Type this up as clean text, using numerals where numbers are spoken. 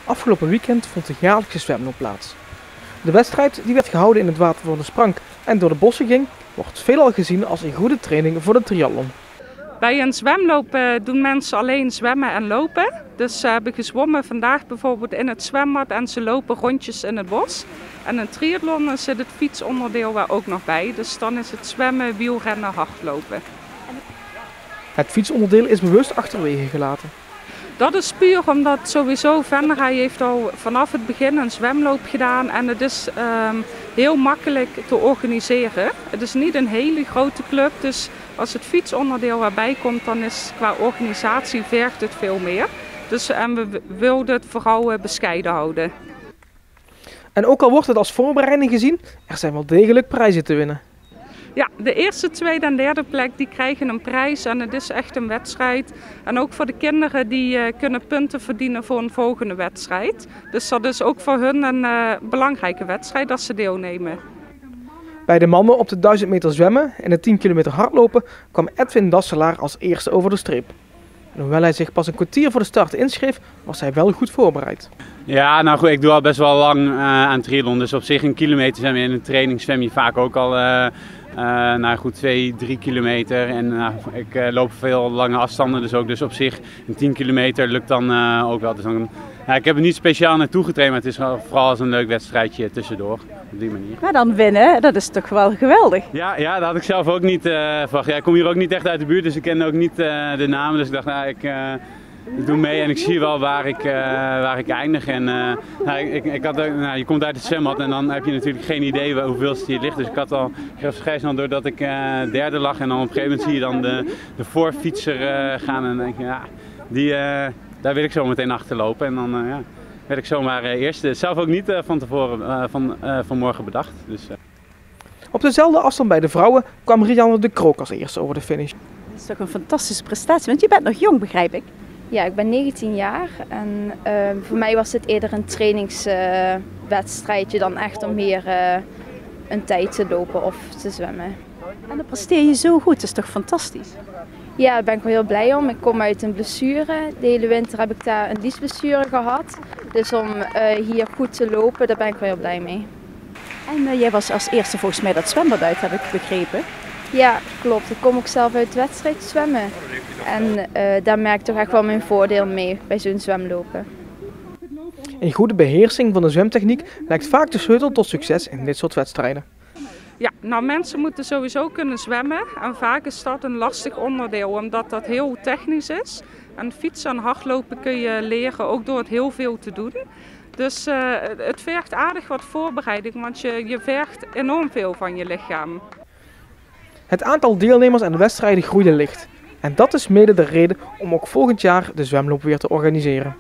Afgelopen weekend vond de jaarlijkse zwemloop plaats. De wedstrijd, die werd gehouden in het water van de Sprank en door de bossen ging, wordt veelal gezien als een goede training voor de triathlon. Bij een zwemloop doen mensen alleen zwemmen en lopen. Dus ze hebben gezwommen vandaag bijvoorbeeld in het zwembad en ze lopen rondjes in het bos. En een triathlon zit het fietsonderdeel er ook nog bij. Dus dan is het zwemmen, wielrennen, hardlopen. Het fietsonderdeel is bewust achterwege gelaten. Dat is puur omdat sowieso Venray heeft al vanaf het begin een zwemloop gedaan en het is heel makkelijk te organiseren. Het is niet een hele grote club, dus als het fietsonderdeel erbij komt, dan is qua organisatie vergt het veel meer. Dus we wilden het vooral bescheiden houden. En ook al wordt het als voorbereiding gezien, er zijn wel degelijk prijzen te winnen. Ja, de eerste, tweede en derde plek die krijgen een prijs en het is echt een wedstrijd. En ook voor de kinderen die kunnen punten verdienen voor een volgende wedstrijd. Dus dat is ook voor hun een belangrijke wedstrijd als ze deelnemen. Bij de mannen op de 1000 meter zwemmen en de 10 kilometer hardlopen kwam Edwin Dasselaar als eerste over de streep. En hoewel hij zich pas een kwartier voor de start inschreef, was hij wel goed voorbereid. Ja, nou goed, ik doe al best wel lang aan triathlon, dus op zich een kilometer zwemmen. In een training zwem je vaak ook al nou goed 2-3 kilometer. En ik loop veel lange afstanden, dus ook dus op zich een 10 kilometer lukt dan ook wel. Dus dan, ik heb er niet speciaal naartoe getraind, maar het is vooral als een leuk wedstrijdje tussendoor. Op die manier. Maar dan winnen, dat is toch wel geweldig? Ja, dat had ik zelf ook niet verwacht. Ja, ik kom hier ook niet echt uit de buurt, dus ik ken ook niet de namen. Dus ik dacht, nou, ik doe mee en ik zie wel waar ik eindig. En, je komt uit het zwembad en dan heb je natuurlijk geen idee hoeveelste je ligt. Dus ik had al vrij snel doordat ik derde lag en dan op een gegeven moment zie je dan de voorfietser gaan. En dan denk je, daar wil ik zo meteen achterlopen. En dan werd ik zomaar eerste. Zelf ook niet van tevoren vanmorgen bedacht. Dus, Op dezelfde afstand bij de vrouwen kwam Rianne de Krook als eerste over de finish. Dat is toch een fantastische prestatie, want je bent nog jong, begrijp ik? Ja, ik ben 19 jaar en voor mij was dit eerder een trainingswedstrijdje dan echt om meer een tijd te lopen of te zwemmen. En dan presteer je zo goed, dat is toch fantastisch? Ja, daar ben ik wel heel blij om. Ik kom uit een blessure. De hele winter heb ik daar een liesblessure gehad. Dus om hier goed te lopen, daar ben ik wel heel blij mee. En jij was als eerste volgens mij dat zwembad uit, heb ik begrepen. Ja, klopt. Ik kom ook zelf uit de wedstrijd zwemmen. En daar merk ik toch echt wel mijn voordeel mee bij zo'n zwemlopen. Een goede beheersing van de zwemtechniek lijkt vaak de sleutel tot succes in dit soort wedstrijden. Ja, nou mensen moeten sowieso kunnen zwemmen en vaak is dat een lastig onderdeel omdat dat heel technisch is. En fietsen en hardlopen kun je leren ook door het heel veel te doen. Dus het vergt aardig wat voorbereiding, want je vergt enorm veel van je lichaam. Het aantal deelnemers aan de wedstrijden groeide licht. En dat is mede de reden om ook volgend jaar de zwemloop weer te organiseren.